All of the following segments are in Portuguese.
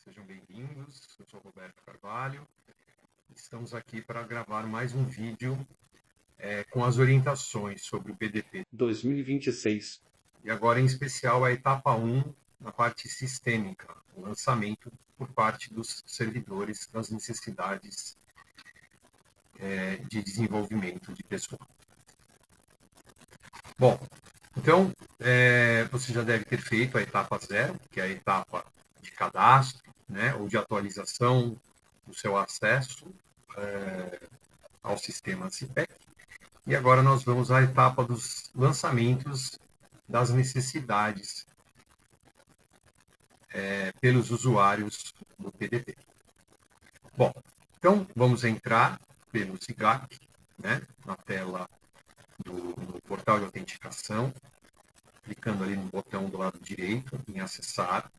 Sejam bem-vindos, eu sou Roberto Carvalho. Estamos aqui para gravar mais um vídeo com as orientações sobre o BDP 2026. E agora, em especial, a etapa 1, na parte sistêmica, o lançamento por parte dos servidores das necessidades de desenvolvimento de pessoal. Bom, então, você já deve ter feito a etapa 0, que é a etapa de cadastro, né, ou de atualização do seu acesso ao sistema CIPEC. E agora nós vamos à etapa dos lançamentos das necessidades pelos usuários do PDP. Bom, então vamos entrar pelo SIGAC, né, na tela do portal de autenticação, clicando ali no botão do lado direito em acessar.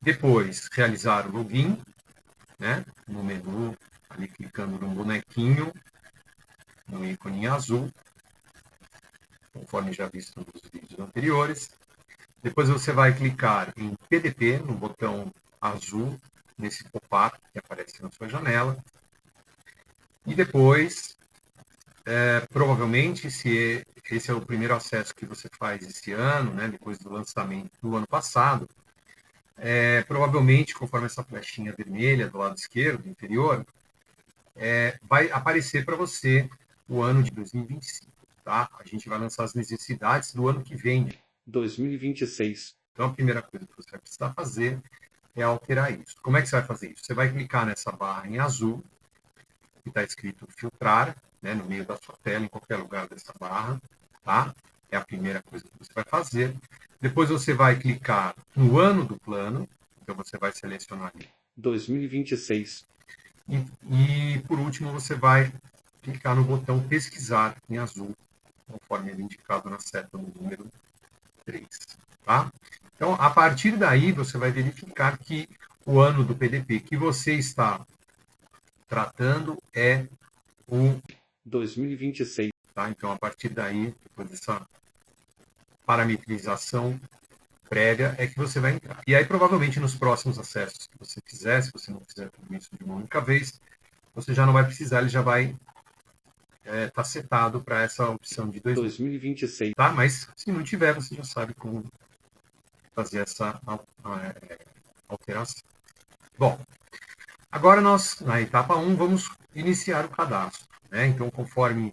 Depois, realizar o login, né, no menu, ali clicando no bonequinho, no ícone azul, conforme já visto nos vídeos anteriores. Depois você vai clicar em PDP, no botão azul, nesse pop-up que aparece na sua janela. E depois, provavelmente, se esse é o primeiro acesso que você faz esse ano, né, depois do lançamento do ano passado, provavelmente, conforme essa flechinha vermelha do lado esquerdo, inferior, vai aparecer para você o ano de 2025. Tá? A gente vai lançar as necessidades do ano que vem, de 2026. Então, a primeira coisa que você vai precisar fazer é alterar isso. Como é que você vai fazer isso? Você vai clicar nessa barra em azul, que está escrito filtrar, né, no meio da sua tela, em qualquer lugar dessa barra, tá? É a primeira coisa que você vai fazer. Depois você vai clicar no ano do plano, então você vai selecionar 2026. E por último, você vai clicar no botão pesquisar em azul, conforme é indicado na seta no número 3. Tá? Então, a partir daí, você vai verificar que o ano do PDP que você está tratando é o 2026. Tá? Então, a partir daí, depois dessa parametrização prévia, é que você vai entrar. E aí, provavelmente, nos próximos acessos que você fizer, se você não fizer tudo isso de uma única vez, você já não vai precisar, ele já vai estar setado para essa opção de 2026. Tá? Mas, se não tiver, você já sabe como fazer essa alteração. Bom, agora nós, na etapa 1, vamos iniciar o cadastro. Né? Então, conforme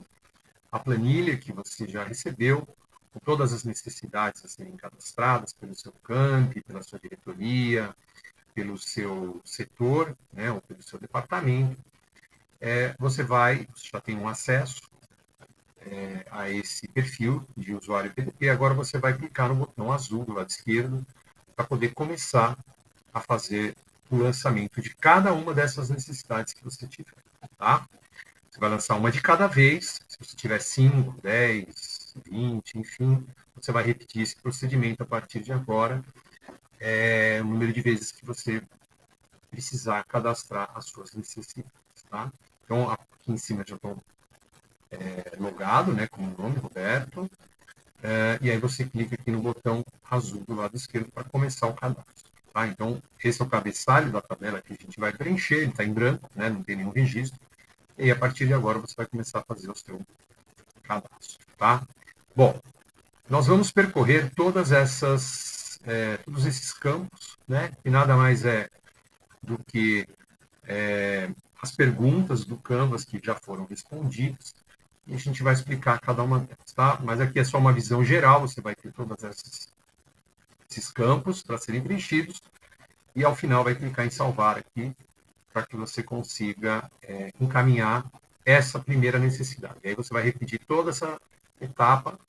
a planilha que você já recebeu, com todas as necessidades a serem cadastradas pelo seu camp, pela sua diretoria, pelo seu setor, né, ou pelo seu departamento, você já tem um acesso a esse perfil de usuário PDP. Agora você vai clicar no botão azul do lado esquerdo para poder começar a fazer o lançamento de cada uma dessas necessidades que você tiver. Tá? Você vai lançar uma de cada vez. Se você tiver 5, 10, 20, enfim, você vai repetir esse procedimento a partir de agora, o número de vezes que você precisar cadastrar as suas necessidades. Tá? Então, aqui em cima já estou logado, né, com o nome Roberto, e aí você clica aqui no botão azul do lado esquerdo para começar o cadastro. Tá? Então, esse é o cabeçalho da tabela que a gente vai preencher, ele está em branco, né, não tem nenhum registro, e a partir de agora você vai começar a fazer o seu cadastro. Tá? Bom, nós vamos percorrer todos esses campos, né, que nada mais é do que as perguntas do Canvas que já foram respondidas, e a gente vai explicar cada uma delas, tá? Mas aqui é só uma visão geral, você vai ter todos esses campos para serem preenchidos, e ao final vai clicar em salvar aqui, para que você consiga encaminhar essa primeira necessidade. E aí você vai repetir toda essa etapa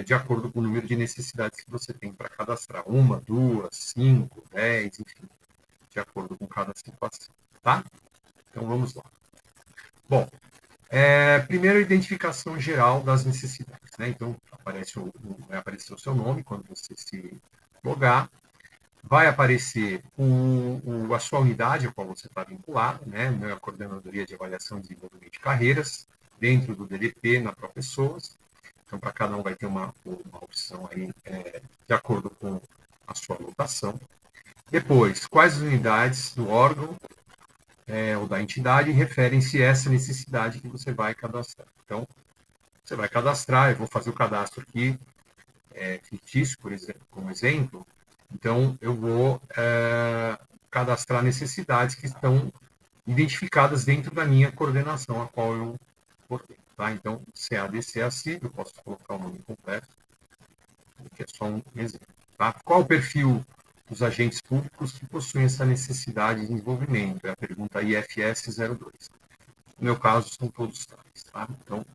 de acordo com o número de necessidades que você tem para cadastrar. 1, 2, 5, 10, enfim, de acordo com cada situação, tá? Então vamos lá. Bom, primeiro, a identificação geral das necessidades. Né? Então, vai aparecer o seu nome quando você se logar. Vai aparecer a sua unidade a qual você está vinculado, né? A Coordenadoria de Avaliação e Desenvolvimento de Carreiras, dentro do DDP, na ProPessoas. Então, para cada um vai ter uma opção aí de acordo com a sua lotação. Depois, quais as unidades do órgão ou da entidade referem-se a essa necessidade que você vai cadastrar. Então, você vai cadastrar, eu vou fazer o cadastro aqui, fictício, por exemplo, como exemplo. Então, eu vou cadastrar necessidades que estão identificadas dentro da minha coordenação, a qual eu coordeno. Tá? Então, CADC, eu posso colocar o nome completo, que é só um exemplo. Tá? Qual o perfil dos agentes públicos que possuem essa necessidade de desenvolvimento? É a pergunta IFS 02. No meu caso, são todos tais. Tá? Então,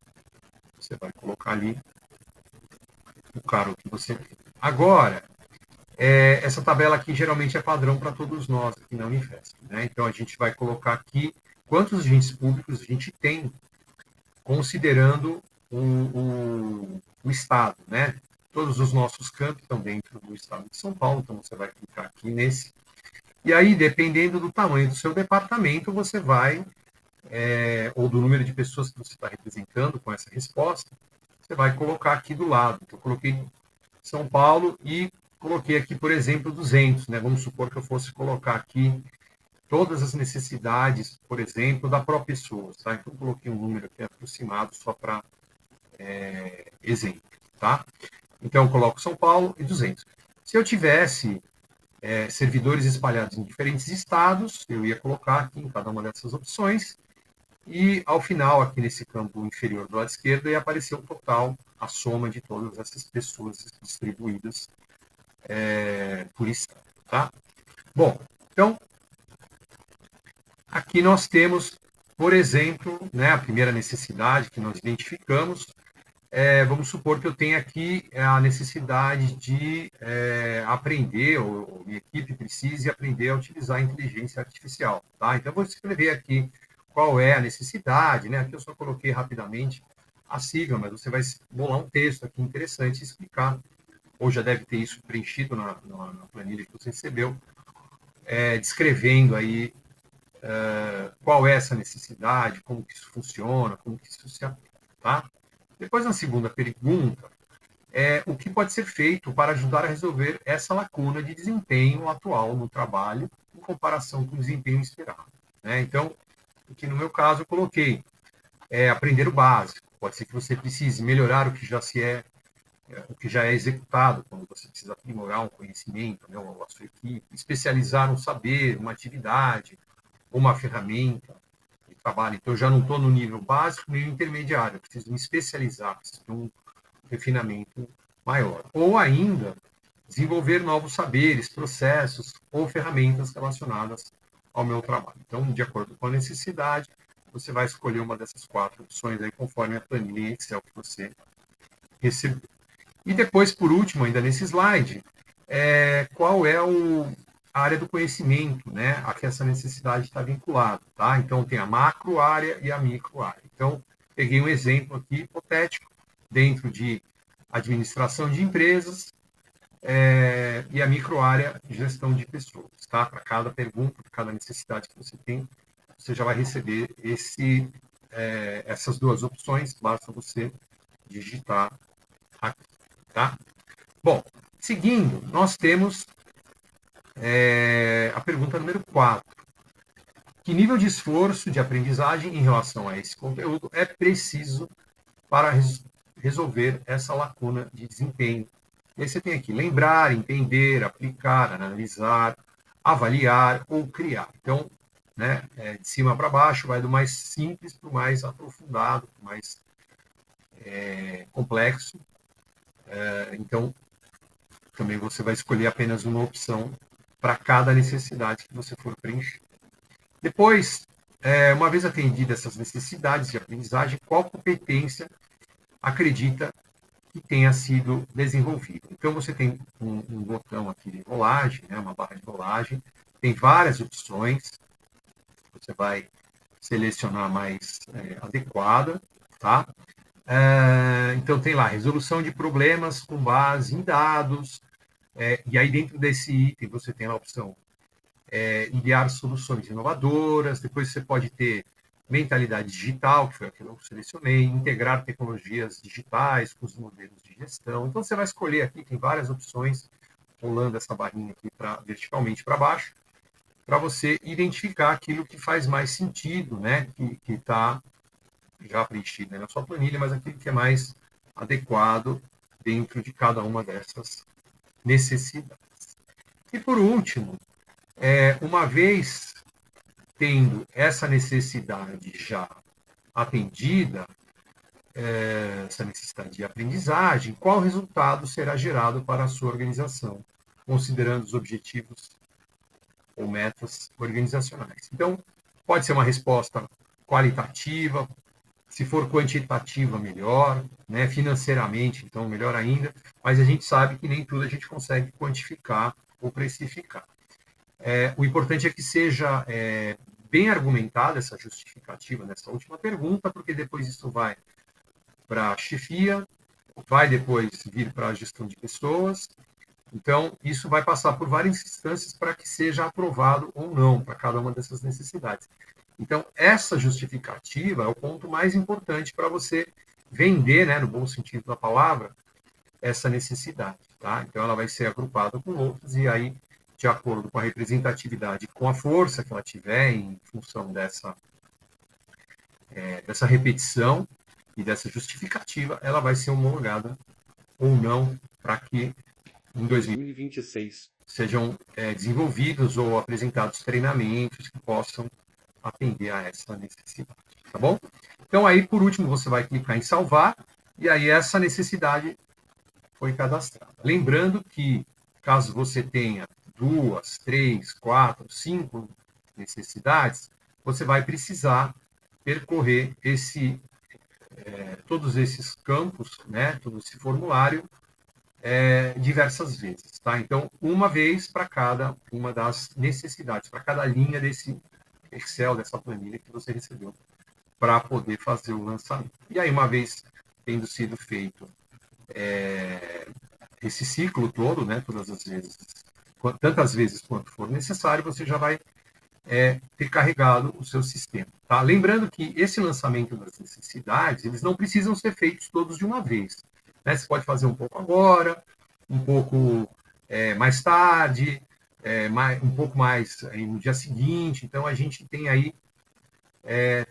você vai colocar ali o cargo que você tem. Agora, essa tabela aqui geralmente é padrão para todos nós aqui na Unifesp. Né? Então, a gente vai colocar aqui quantos agentes públicos a gente tem, considerando o Estado. Né? Todos os nossos campos estão dentro do Estado de São Paulo, então você vai clicar aqui nesse. E aí, dependendo do tamanho do seu departamento, você vai, ou do número de pessoas que você está representando com essa resposta, você vai colocar aqui do lado. Então, eu coloquei São Paulo e coloquei aqui, por exemplo, 200. Né? Vamos supor que eu fosse colocar aqui todas as necessidades, por exemplo, da própria pessoa. Tá? Então, eu coloquei um número aqui aproximado só para exemplo. Tá? Então, eu coloco São Paulo e 200. Se eu tivesse servidores espalhados em diferentes estados, eu ia colocar aqui em cada uma dessas opções. E, ao final, aqui nesse campo inferior do lado esquerdo, ia aparecer o total, a soma de todas essas pessoas distribuídas por estado. Tá? Bom, então, aqui nós temos, por exemplo, né, a primeira necessidade que nós identificamos. Vamos supor que eu tenha aqui a necessidade de aprender, ou minha equipe precise aprender a utilizar a inteligência artificial. Tá? Então, eu vou escrever aqui qual é a necessidade. Né? Aqui eu só coloquei rapidamente a sigla, mas você vai bolar um texto aqui interessante e explicar, ou já deve ter isso preenchido na planilha que você recebeu, descrevendo aí qual é essa necessidade, como que isso funciona, como que isso se aplica. Tá? Depois, na segunda pergunta, o que pode ser feito para ajudar a resolver essa lacuna de desempenho atual no trabalho em comparação com o desempenho esperado. Né? Então, aqui no meu caso, eu coloquei aprender o básico. Pode ser que você precise melhorar o que já é executado, quando você precisa aprimorar um conhecimento, né, a sua equipe, especializar um saber, uma atividade, uma ferramenta de trabalho. Então, eu já não estou no nível básico nem no intermediário, eu preciso me especializar, preciso de um refinamento maior. Ou ainda, desenvolver novos saberes, processos ou ferramentas relacionadas ao meu trabalho. Então, de acordo com a necessidade, você vai escolher uma dessas 4 opções aí, conforme a planilha Excel que você recebeu. E depois, por último, ainda nesse slide, qual é a área do conhecimento, né, a que essa necessidade está vinculada. Tá? Então, tem a macro área e a micro área. Então, peguei um exemplo aqui hipotético, dentro de administração de empresas e a micro área gestão de pessoas. Tá? Para cada pergunta, para cada necessidade que você tem, você já vai receber essas 2 opções, basta você digitar aqui. Tá? Bom, seguindo, nós temos a pergunta número 4. Que nível de esforço de aprendizagem em relação a esse conteúdo é preciso para resolver essa lacuna de desempenho? E aí você tem aqui lembrar, entender, aplicar, analisar, avaliar ou criar. Então, né, de cima para baixo, vai do mais simples para o mais aprofundado, mais complexo. Então, também você vai escolher apenas uma opção para cada necessidade que você for preencher. Depois, uma vez atendidas essas necessidades de aprendizagem, qual competência acredita que tenha sido desenvolvida? Então, você tem um botão aqui de rolagem, né, uma barra de rolagem, tem várias opções, você vai selecionar a mais adequada, tá? Então, tem lá, resolução de problemas com base em dados, e aí dentro desse item você tem a opção idear soluções inovadoras, depois você pode ter mentalidade digital, que foi aquilo que eu selecionei, integrar tecnologias digitais com os modelos de gestão. Então, você vai escolher aqui, tem várias opções, rolando essa barrinha aqui verticalmente para baixo, para você identificar aquilo que faz mais sentido, né? Que está já preenchido, né, na sua planilha, mas aquilo que é mais adequado dentro de cada uma dessas necessidades. E por último, uma vez tendo essa necessidade já atendida, essa necessidade de aprendizagem, qual resultado será gerado para a sua organização, considerando os objetivos ou metas organizacionais. Então, pode ser uma resposta qualitativa, se for quantitativa, melhor, né? Financeiramente, então, melhor ainda, mas a gente sabe que nem tudo a gente consegue quantificar ou precificar. O importante é que seja bem argumentada essa justificativa nessa última pergunta, porque depois isso vai para a chefia, vai depois vir para a gestão de pessoas. Então, isso vai passar por várias instâncias para que seja aprovado ou não para cada uma dessas necessidades. Então, essa justificativa é o ponto mais importante para você vender, né, no bom sentido da palavra, essa necessidade. Tá? Então, ela vai ser agrupada com outras e aí, de acordo com a representatividade, com a força que ela tiver em função dessa repetição e dessa justificativa, ela vai ser homologada ou não para que em 2026 sejam desenvolvidos ou apresentados treinamentos que possam atender a essa necessidade, tá bom? Então aí, por último, você vai clicar em salvar e aí essa necessidade foi cadastrada. Lembrando que, caso você tenha 2, 3, 4, 5 necessidades, você vai precisar percorrer todos esses campos, né, todo esse formulário, diversas vezes. Tá? Então, uma vez para cada uma das necessidades, para cada linha desse Excel, dessa planilha que você recebeu, para poder fazer o lançamento. E aí, uma vez tendo sido feito esse ciclo todo, né, todas as vezes, tantas vezes quanto for necessário, você já vai ter carregado o seu sistema. Tá? Lembrando que esse lançamento das necessidades, eles não precisam ser feitos todos de uma vez. Né? Você pode fazer um pouco agora, um pouco mais tarde, um pouco mais no dia seguinte. Então, a gente tem aí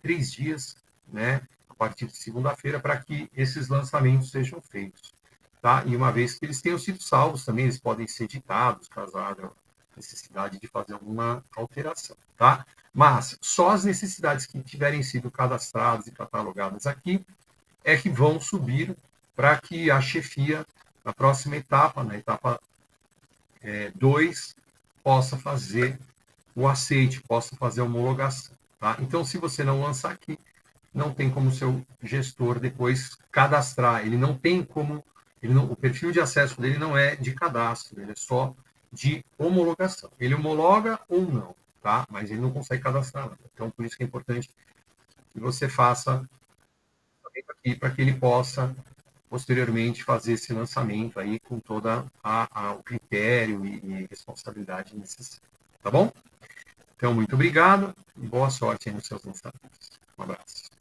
3 dias, né, a partir de segunda-feira, para que esses lançamentos sejam feitos. Tá? E uma vez que eles tenham sido salvos, também eles podem ser editados, caso haja necessidade de fazer alguma alteração. Tá? Mas só as necessidades que tiverem sido cadastradas e catalogadas aqui é que vão subir para que a chefia, na próxima etapa, na etapa 2, possa fazer o aceite, possa fazer a homologação. Tá? Então, se você não lançar aqui, não tem como o seu gestor depois cadastrar. Ele não tem como, o perfil de acesso dele não é de cadastro, ele é só de homologação. Ele homologa ou não, tá? Mas ele não consegue cadastrar nada. Então, por isso que é importante que você faça aqui para que ele possa posteriormente fazer esse lançamento aí com toda o critério e responsabilidade necessária. Tá bom? Então, muito obrigado e boa sorte aí nos seus lançamentos. Um abraço.